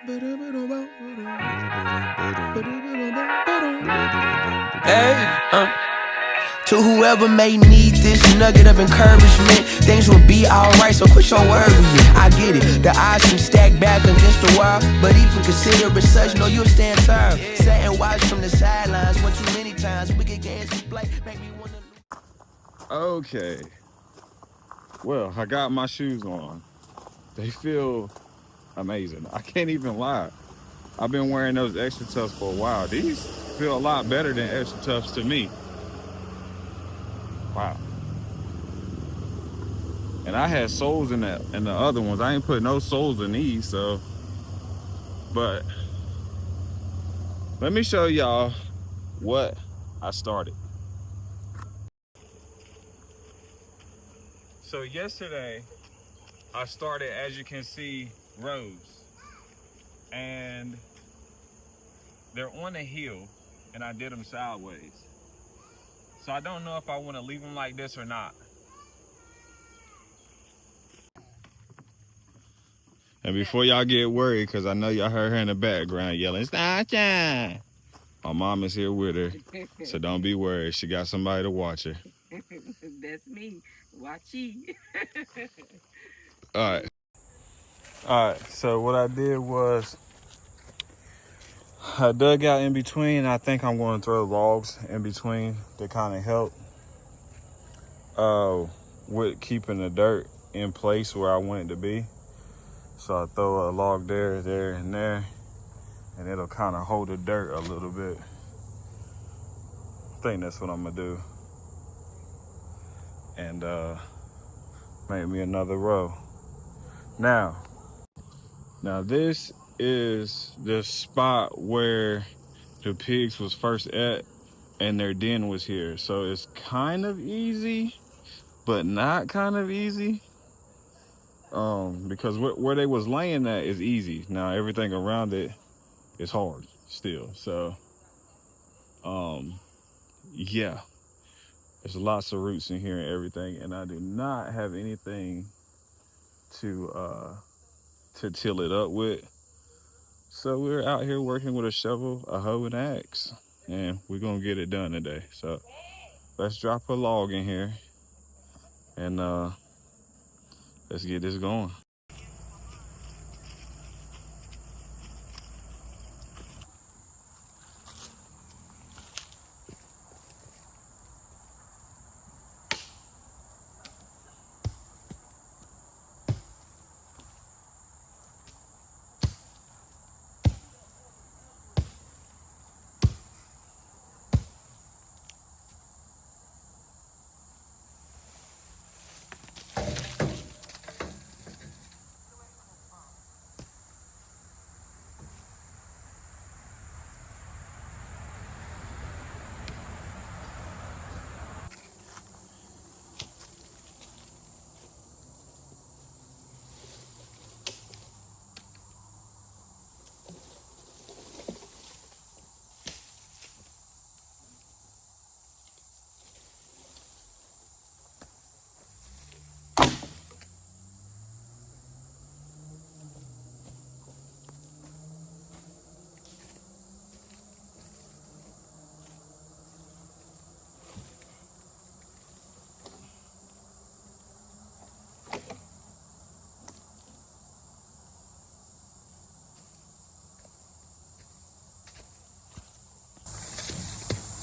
Hey, to whoever may need this nugget of encouragement, things will be alright, so quit your worrying. I get it, the odds seem stacked back against the wall, but even consider it such, know you'll stand tall. Sat and watch from the sidelines one too many times. Wicked games we play make me wanna lose. Okay, well, I got my shoes on. They feel amazing. I can't even lie. I've been wearing those extra toughs for a while. These feel a lot better than extra toughs to me. Wow. And I had soles in the other ones. I ain't put no soles in these, so. But let me show y'all what I started. So yesterday, I started, as you can see, rows. And they're on a hill, and I did them sideways. So I don't know if I want to leave them like this or not. And before y'all get worried, because I know y'all heard her in the background yelling, "Sunshine!" My mom is here with her, so don't be worried. She got somebody to watch her. That's me. Watchy. All right, so what I did was I dug out in between. I think I'm going to throw logs in between to kind of help with keeping the dirt in place where I want it to be. So I throw a log there, and there, and it'll kind of hold the dirt a little bit. I think that's what I'm gonna do. And make me another row. Now this is the spot where the pigs was first at, and their den was here. So it's kind of easy, but not kind of easy. Because where they was laying at is easy. Now everything around it is hard still. So yeah, there's lots of roots in here and everything, and I do not have anything to till it up with. So we're out here working with a shovel, a hoe, and an axe, and we're gonna get it done today. So let's drop a log in here and let's get this going.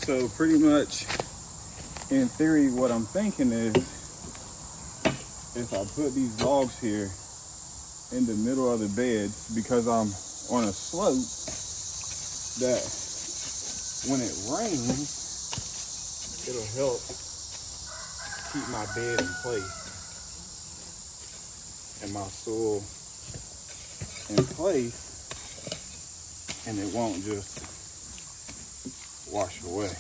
So pretty much, in theory, what I'm thinking is, if I put these logs here in the middle of the beds, because I'm on a slope, that when it rains, it'll help keep my bed in place and my soil in place, and it won't just wash away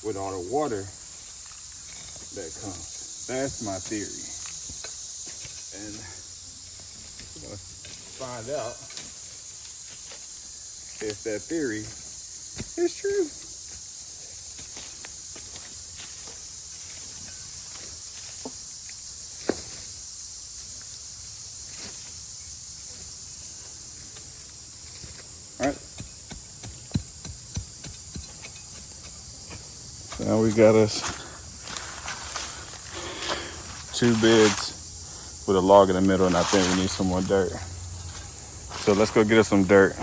with all the water that comes. That's my theory. And let's find out if that theory is true. Now we got us 2 beds with a log in the middle, and I think we need some more dirt. So let's go get us some dirt.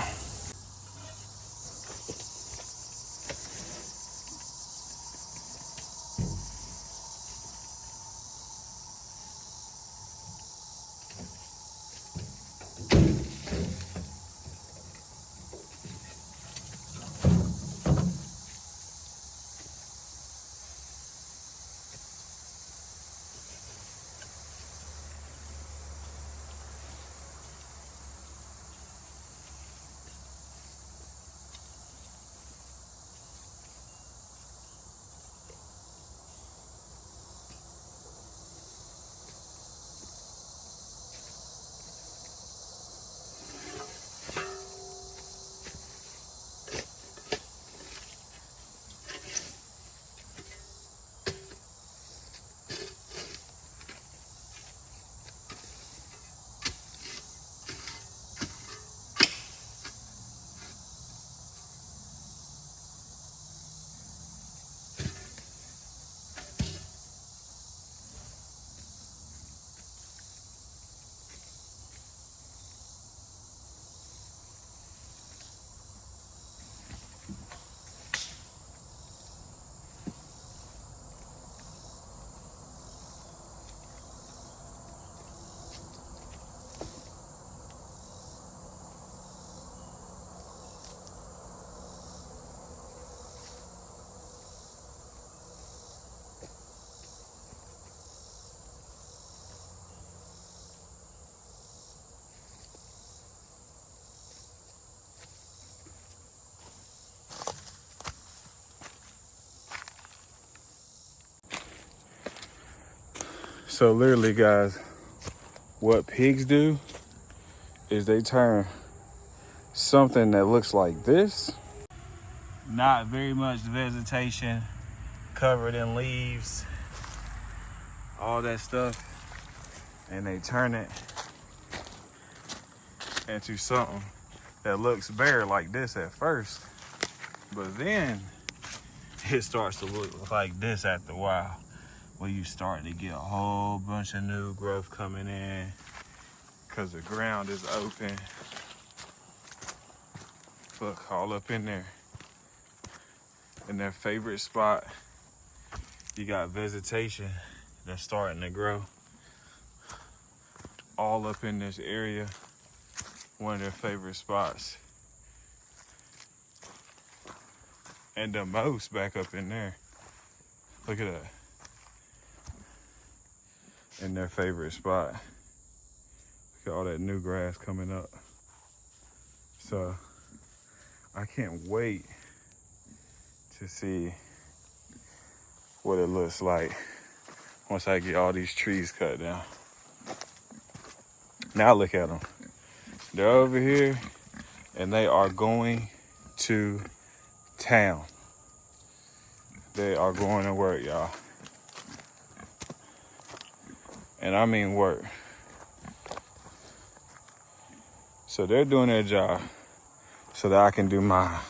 So literally, guys, what pigs do is they turn something that looks like this, not very much vegetation, covered in leaves, all that stuff, and they turn it into something that looks bare like this at first, but then it starts to look like this after a while, where you start to get a whole bunch of new growth coming in because the ground is open. Look, all up in there. In their favorite spot, you got vegetation that's starting to grow. All up in this area, one of their favorite spots. And the most back up in there. Look at that. In their favorite spot. Look at all that new grass coming up. So I can't wait to see what it looks like once I get all these trees cut down. Now look at them. They're over here and they are going to town. They are going to work, y'all. And I mean work. So they're doing their job so that I can do mine.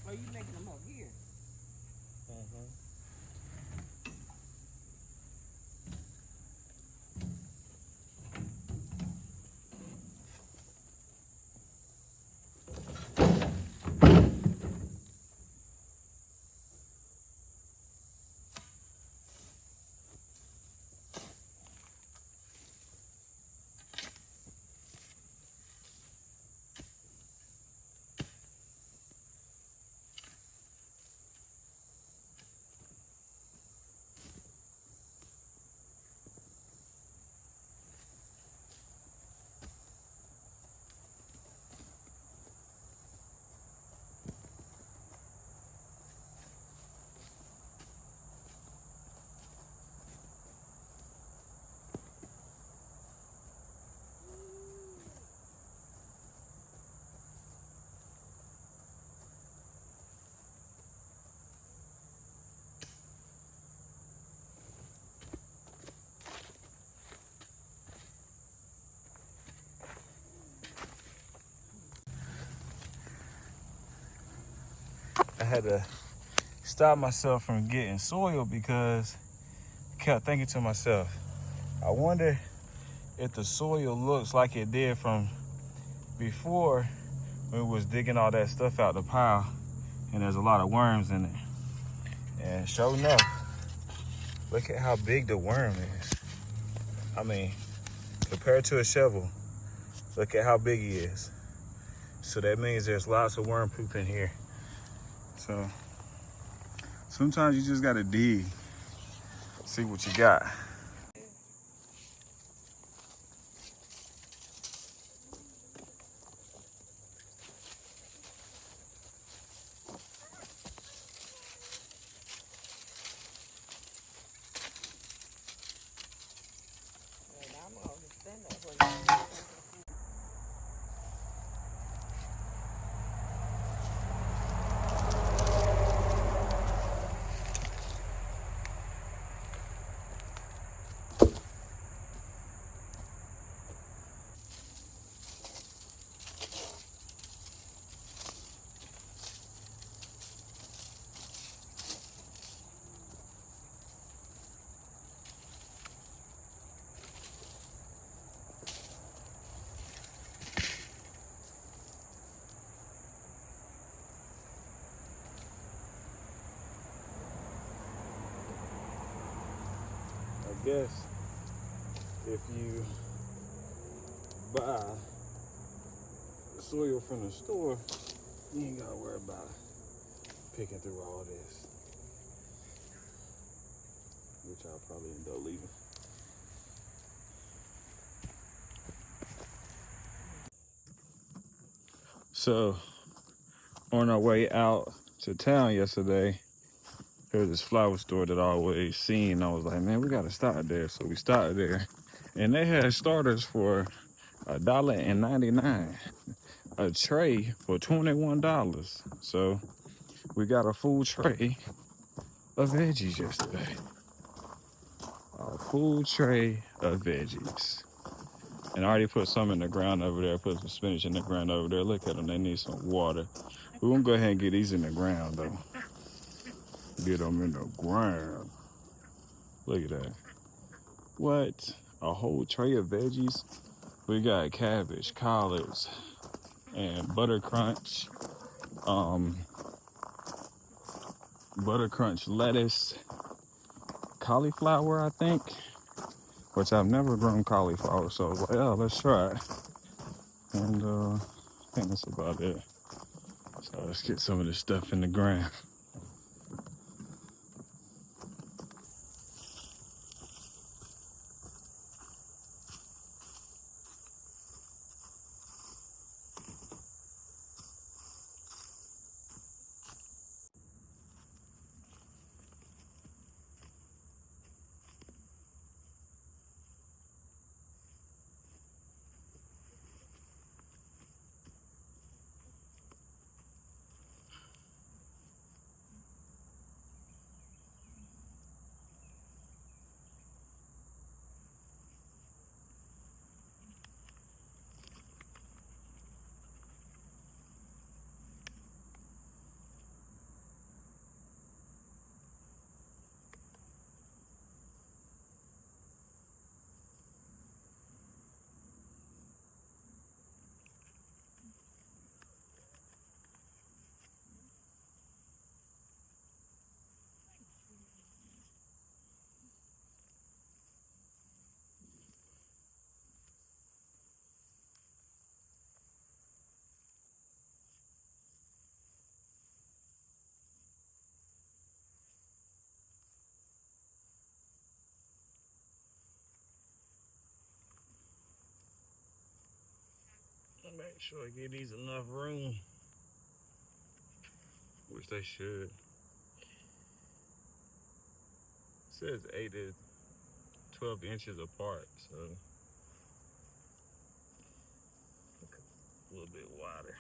Are you making them up here? I had to stop myself from getting soil because I kept thinking to myself, I wonder if the soil looks like it did from before when we was digging all that stuff out the pile and there's a lot of worms in it. And sure enough, look at how big the worm is. I mean, compared to a shovel, look at how big he is. So that means there's lots of worm poop in here. So sometimes you just gotta dig, see what you got. I guess if you buy soil from the store, you ain't gotta worry about picking through all this, which I'll probably end up leaving. So on our way out to town yesterday, there's this flower store that I always seen. I was like, man, we gotta stop there. So we started there, and they had starters for $1.99, a tray for $21. So we got a full tray of veggies yesterday. A full tray of veggies. And I already put some in the ground over there. Put some spinach in the ground over there. Look at them, they need some water. We're gonna go ahead and get these in the ground though. Get them in the ground. Look at that. What? A whole tray of veggies? We got cabbage, collards, and butter crunch. Butter crunch lettuce, cauliflower, I think. Which I've never grown cauliflower, so I was like, oh, let's try it. And I think that's about it. So let's get some of this stuff in the ground. Make sure I give these enough room, which they should. It says 8 to 12 inches apart, so a little bit wider.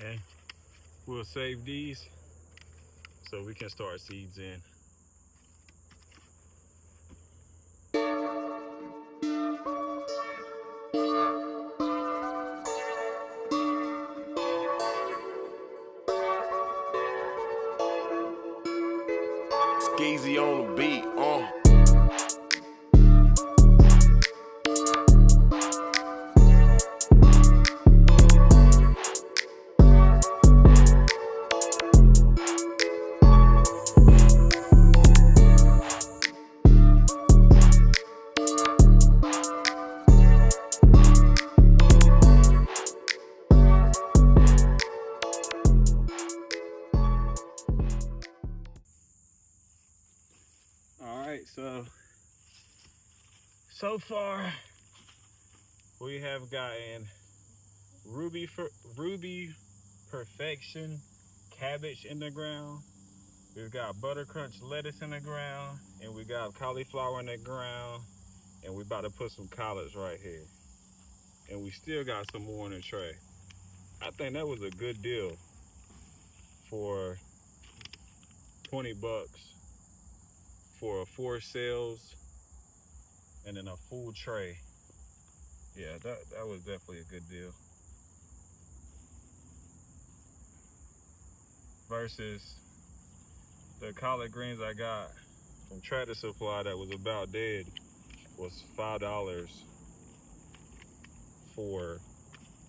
Okay, we'll save these so we can start seeds in. Skeezy on the beat, All right, so far we have gotten Ruby Perfection cabbage in the ground. We've got Buttercrunch lettuce in the ground, and we got cauliflower in the ground, and we about to put some collards right here. And we still got some more in the tray. I think that was a good deal for 20 bucks for 4 cells and then a full tray. Yeah, that was definitely a good deal. Versus the collard greens I got from Tractor Supply that was about dead was $5 for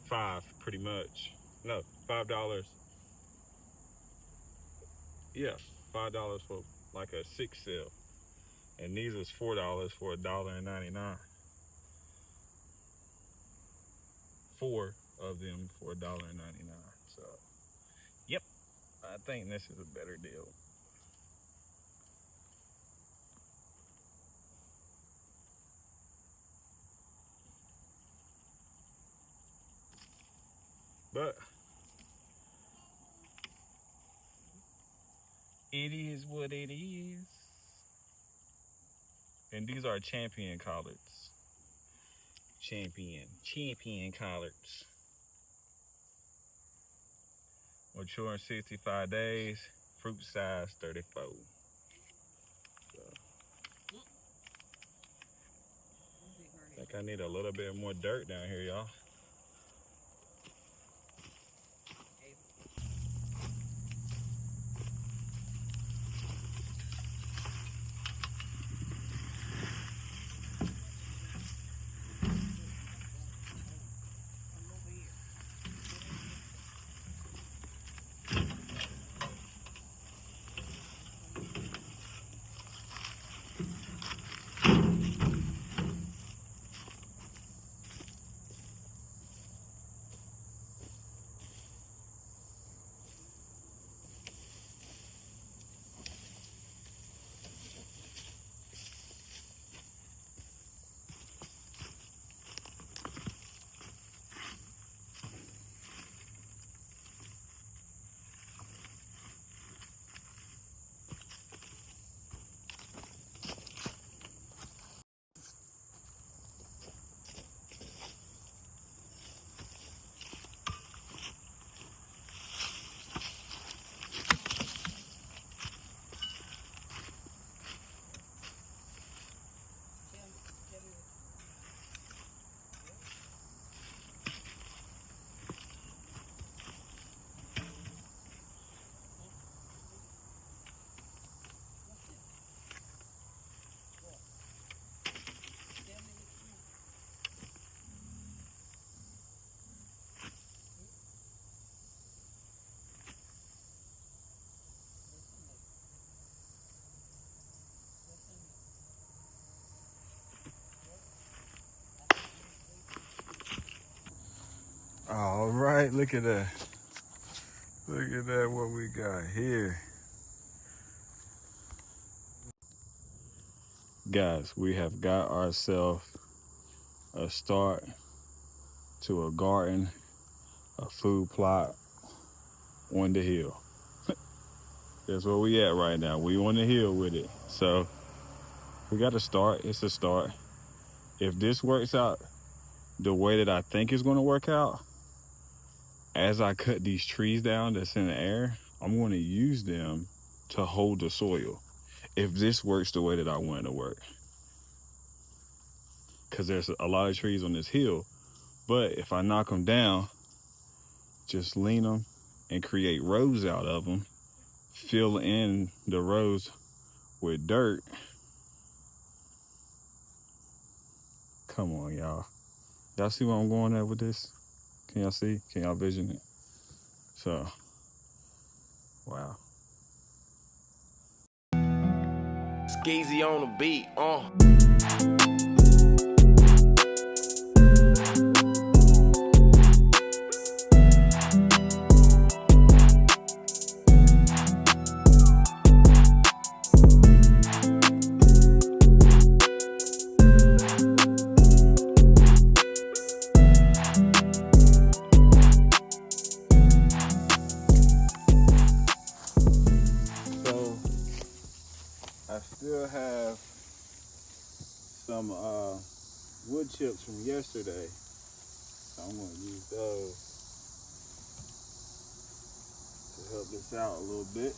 5, pretty much. No, $5. Yeah, $5 for like a 6 cell. And these was $4 for $1.99. 4 of them for $1.99. So, yep, I think this is a better deal. But it is what it is. And these are champion collards. Champion collards. Mature in 65 days, fruit size 34. So, I think I need a little bit more dirt down here, y'all. All right, look at that. Look at that, what we got here. Guys, we have got ourselves a start to a garden, a food plot on the hill. That's where we at right now. We on the hill with it. So we got to start. It's a start. If this works out the way that I think it's going to work out, as I cut these trees down that's in the air, I'm going to use them to hold the soil if this works the way that I want it to work. Because there's a lot of trees on this hill, but if I knock them down, just lean them and create rows out of them, fill in the rows with dirt. Come on, y'all. Y'all see where I'm going at with this? Can y'all see? Can y'all vision it? So, wow. Skeezy on the beat, So, I still have some wood chips from yesterday. So I'm gonna use those to help this out a little bit.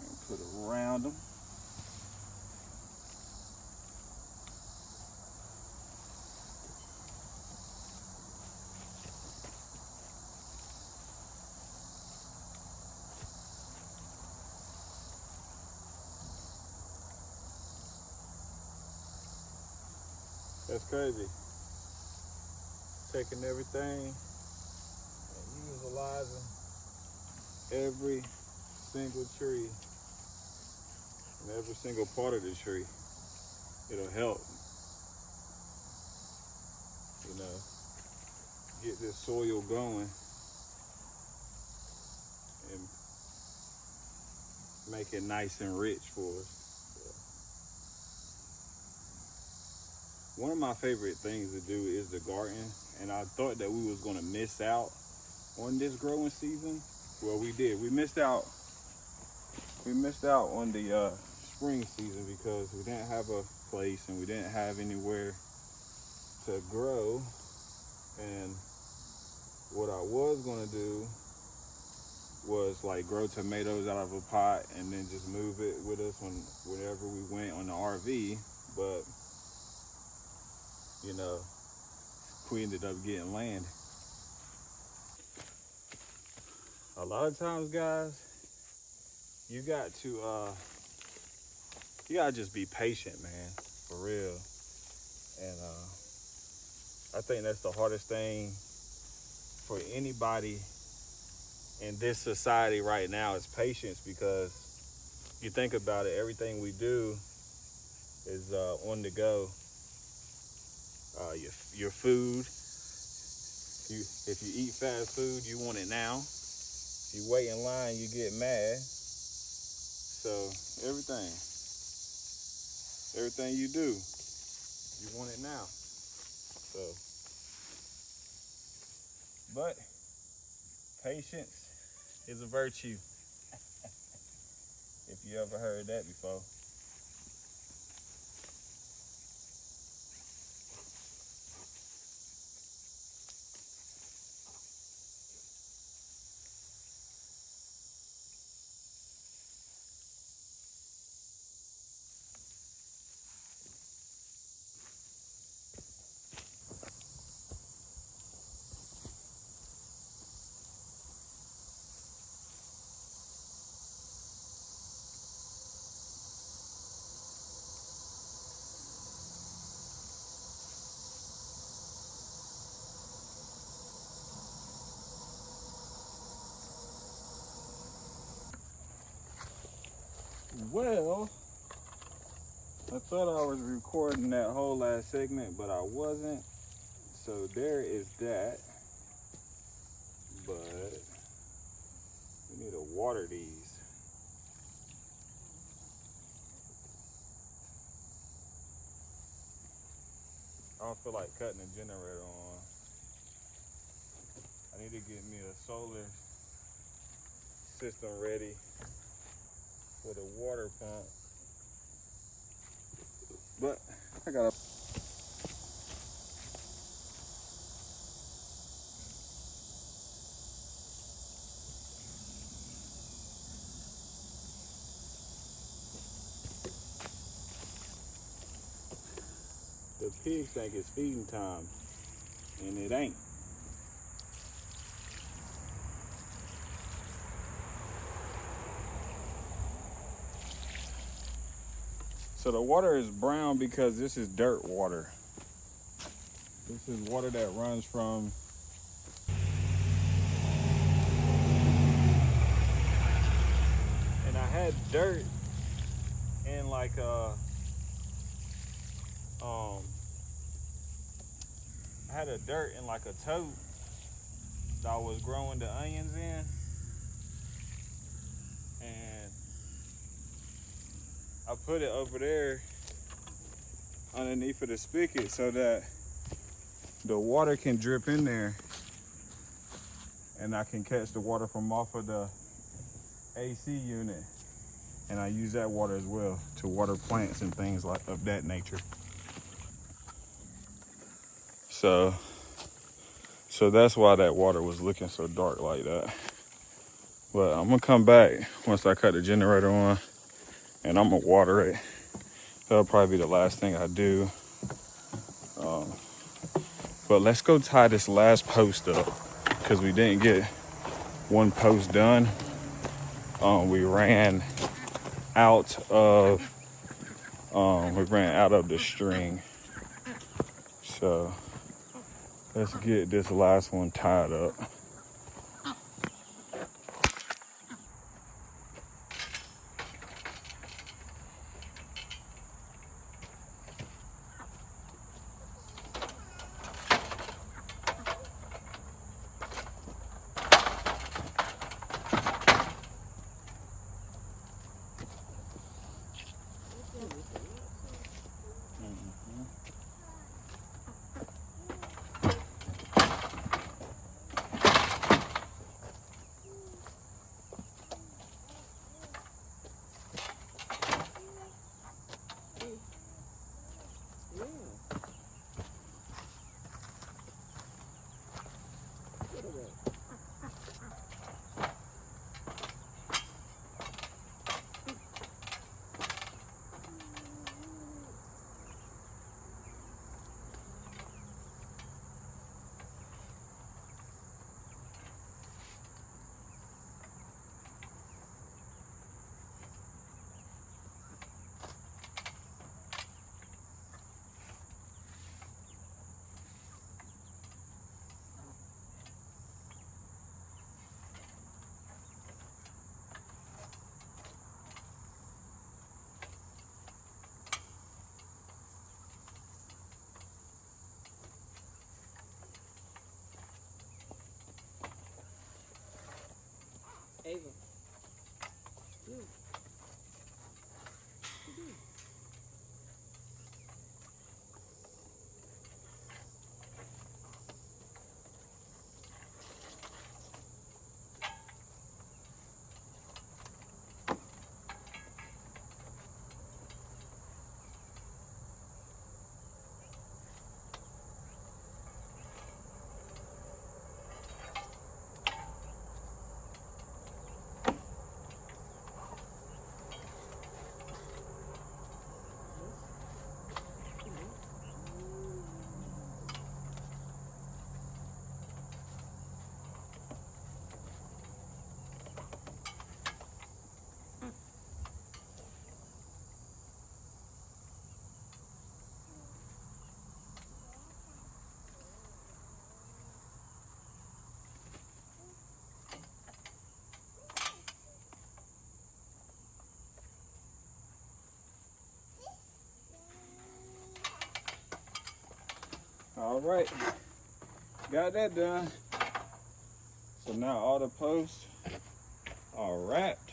And put it around them. That's crazy. Taking everything and utilizing every single tree and every single part of the tree. It'll help, you know, get this soil going and make it nice and rich for us. One of my favorite things to do is the garden, and I thought that we was gonna miss out on this growing season. Well, we did. We missed out on the spring season because we didn't have a place and we didn't have anywhere to grow. And what I was gonna do was like grow tomatoes out of a pot and then just move it with us whenever we went on the RV, but you know, we ended up getting land. A lot of times, guys, you got to just be patient, man, for real. And I think that's the hardest thing for anybody in this society right now is patience, because you think about it, everything we do is on the go. Your food, if you eat fast food, you want it now. If you wait in line, you get mad. So everything you do, you want it now. So, but patience is a virtue. If you ever heard that before. Well, I thought I was recording that whole last segment, but I wasn't. So there is that. But we need to water these. I don't feel like cutting the generator on. I need to get me a solar system ready for the water pump. But I gotta. the pigs think it's feeding time, and it ain't. So the water is brown because this is dirt water. This is water that runs from and I had dirt in like I had a dirt in like a tote that I was growing the onions in, and I put it over there underneath of the spigot so that the water can drip in there and I can catch the water from off of the AC unit, and I use that water as well to water plants and things like of that nature. So that's why that water was looking so dark like that. But I'm gonna come back once I cut the generator on and I'm gonna water it. That'll probably be the last thing I do. But let's go tie this last post up because we didn't get one post done. We ran out of the string. So let's get this last one tied up. Ava. All right, got that done. So now all the posts are wrapped.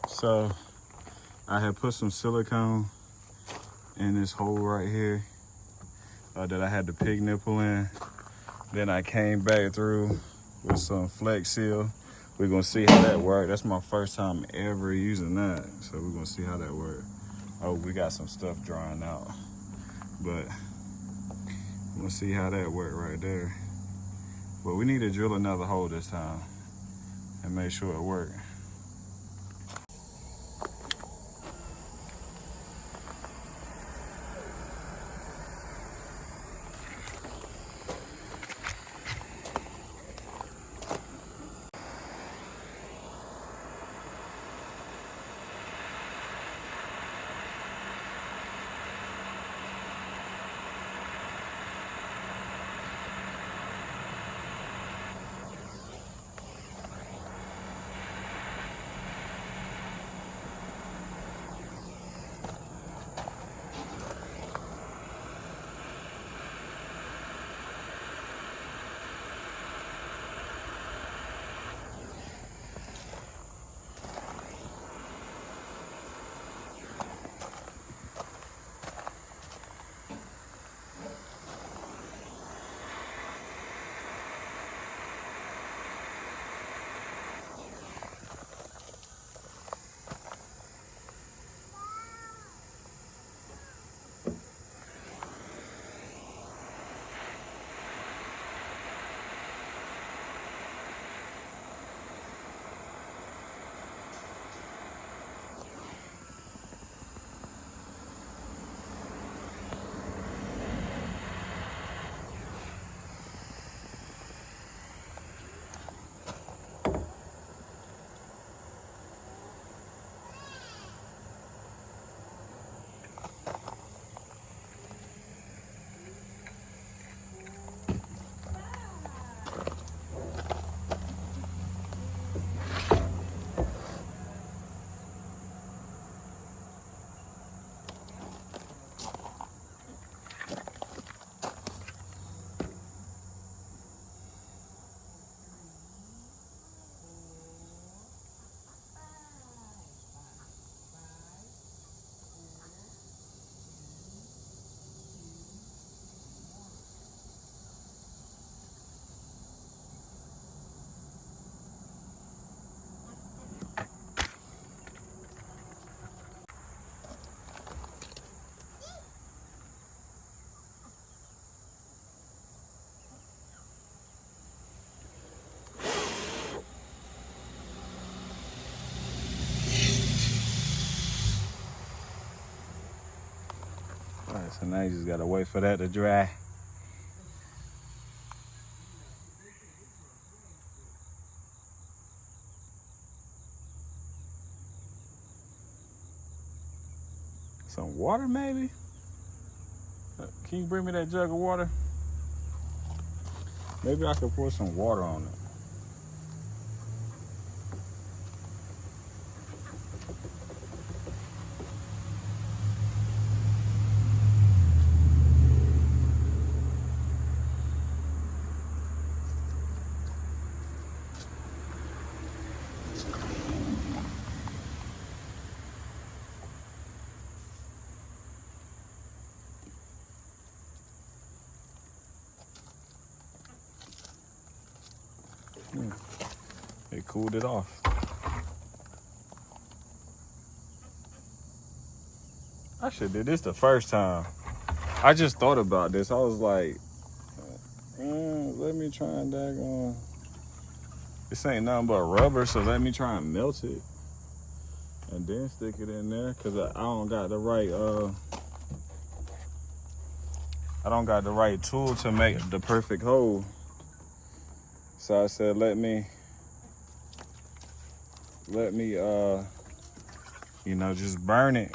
So I had put some silicone in this hole right here that I had the pig nipple in. Then I came back through with some Flex Seal. We're gonna see how that works. That's my first time ever using that. So we're gonna see how that works. Oh, we got some stuff drying out, but we'll see how that works right there. But we need to drill another hole this time and make sure it works. Alright, so now you just gotta wait for that to dry. Some water, maybe? Can you bring me that jug of water? Maybe I could pour some water on it. It cooled it off. I should did this the first time. I just thought about this. I was like, let me try and daggone. This ain't nothing but rubber, so let me try and melt it. And then stick it in there, cause I don't got the right tool to make the perfect hole. So I said, let me, just burn it.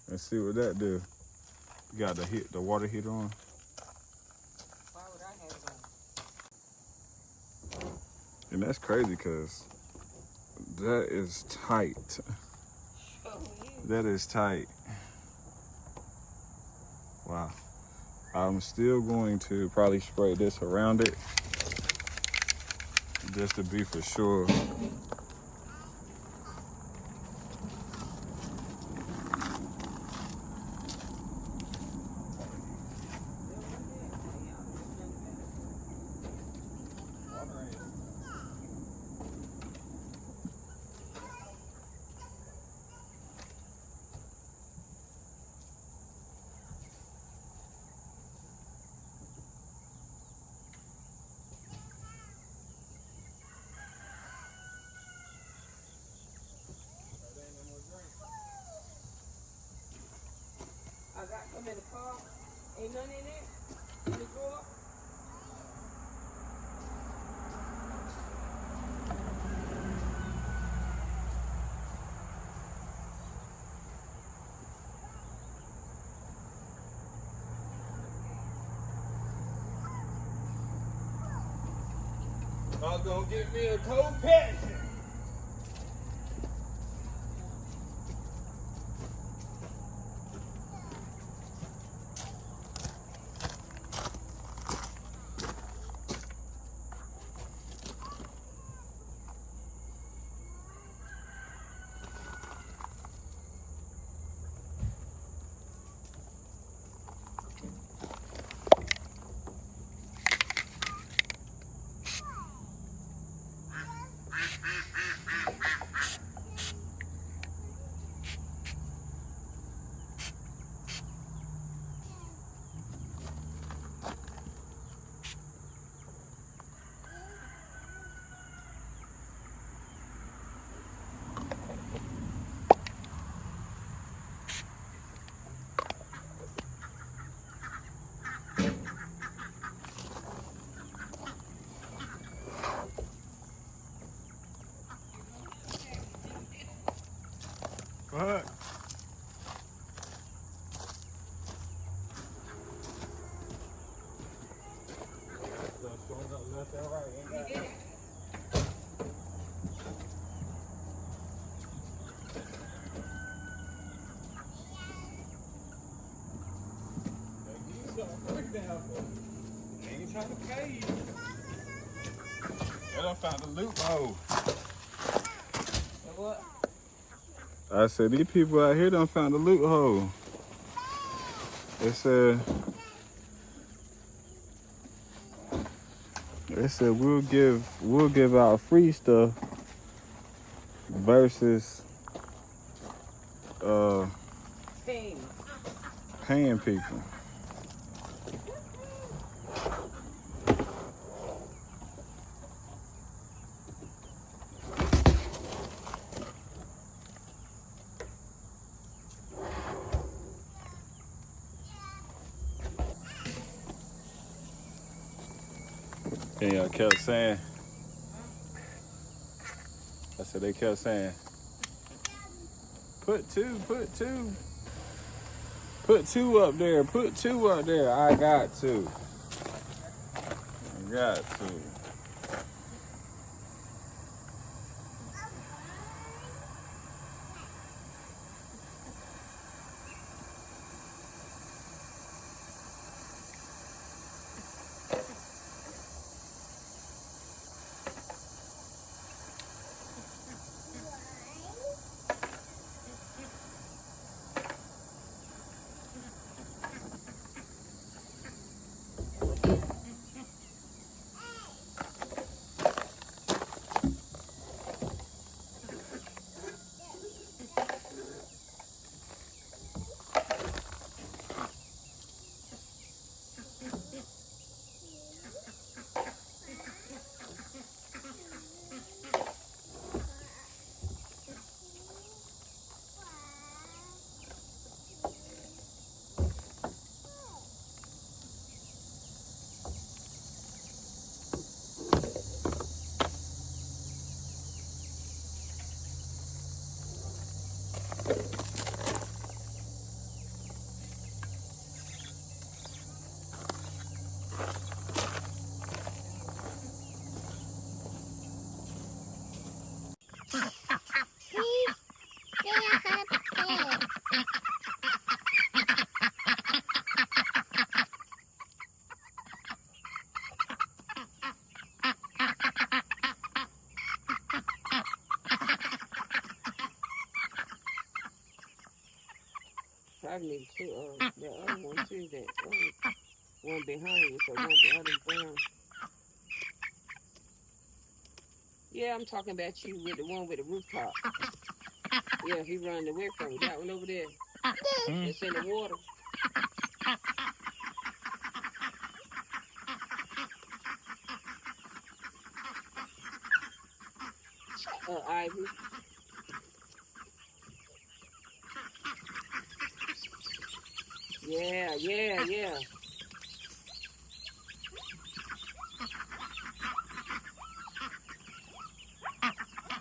Let's see what that do. You got the water heater on. Why would I have one? And that's crazy, cause that is tight. That is tight. Wow. I'm still going to probably spray this around it just to be for sure. I got some in the car. Ain't none in there? In the drawer? I was gonna get me a cold patch. What? Ain't trying to pay you. I done found a loophole. What? I said, these people out here done found a loophole. They said we'll give out free stuff versus paying people. And y'all kept saying, I said they kept saying, put two up there, put two up there. I got to. I got to. Probably need to, the other one too, that one behind you, so one the other brown. Yeah, I'm talking about you with the one with the rooftop. Yeah, he running away from you. That one over there. It's in the water. Ivy. Yeah.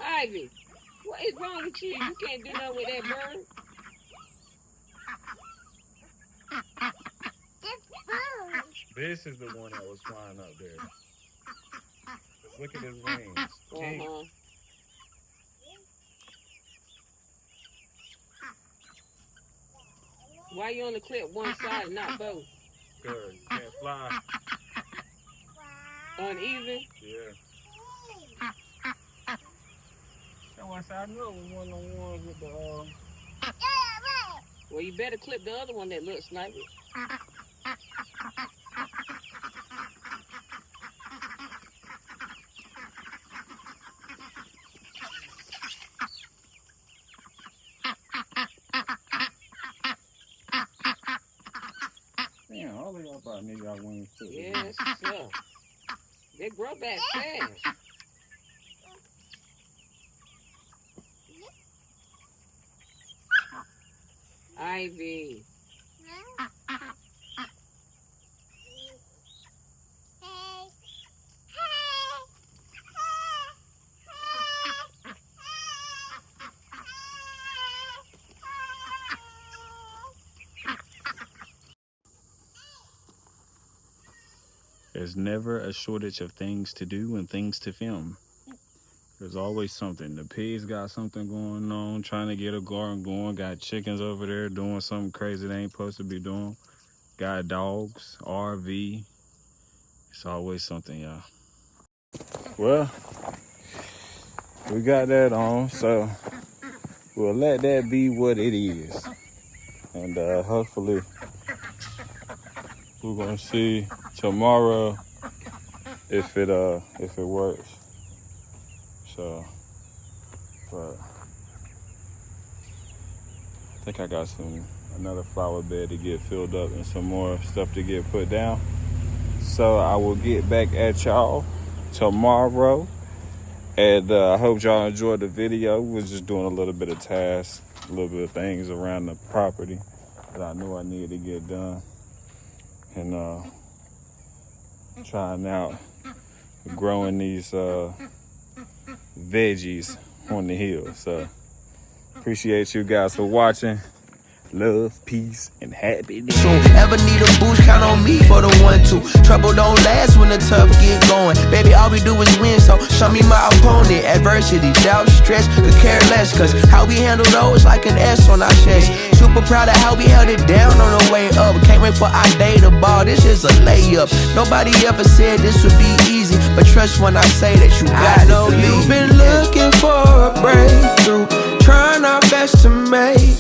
Ivy, what is wrong with you? You can't do nothing with that bird. This is the one that was flying up there. Look at his wings. Uh-huh. Why you only clip one side and not both? Good. You can't fly. Uneven? Yeah. So I knew it was one of the ones with the Well, you better clip the other one that looks like it. Damn, all of y'all probably need y'all wings too. Yes, sir. They grow back fast. Ivy. There's never a shortage of things to do and things to film. There's always something. The pigs got something going on, trying to get a garden going. Got chickens over there doing something crazy they ain't supposed to be doing. Got dogs, RV. It's always something, y'all. Well, we got that on, so we'll let that be what it is. And hopefully we're gonna see tomorrow if it works. So, but I think I got another flower bed to get filled up and some more stuff to get put down. So I will get back at y'all tomorrow. And I hope y'all enjoyed the video. We're just doing a little bit of tasks, a little bit of things around the property that I knew I needed to get done. And trying out growing these veggies on the hill. So appreciate you guys for watching. Love, peace, and happiness. Soon ever need a boost, count on me for the 1-2. Trouble don't last when the tough get going. Baby, all we do is win, so show me my opponent. Adversity, doubt, stress, could care less. Cause how we handle those like an S on our chest. Super proud of how we held it down on the way up. Can't wait for our day to ball, this is a layup. Nobody ever said this would be easy, but trust when I say that you got it. I know you've been looking for a breakthrough, trying our best to make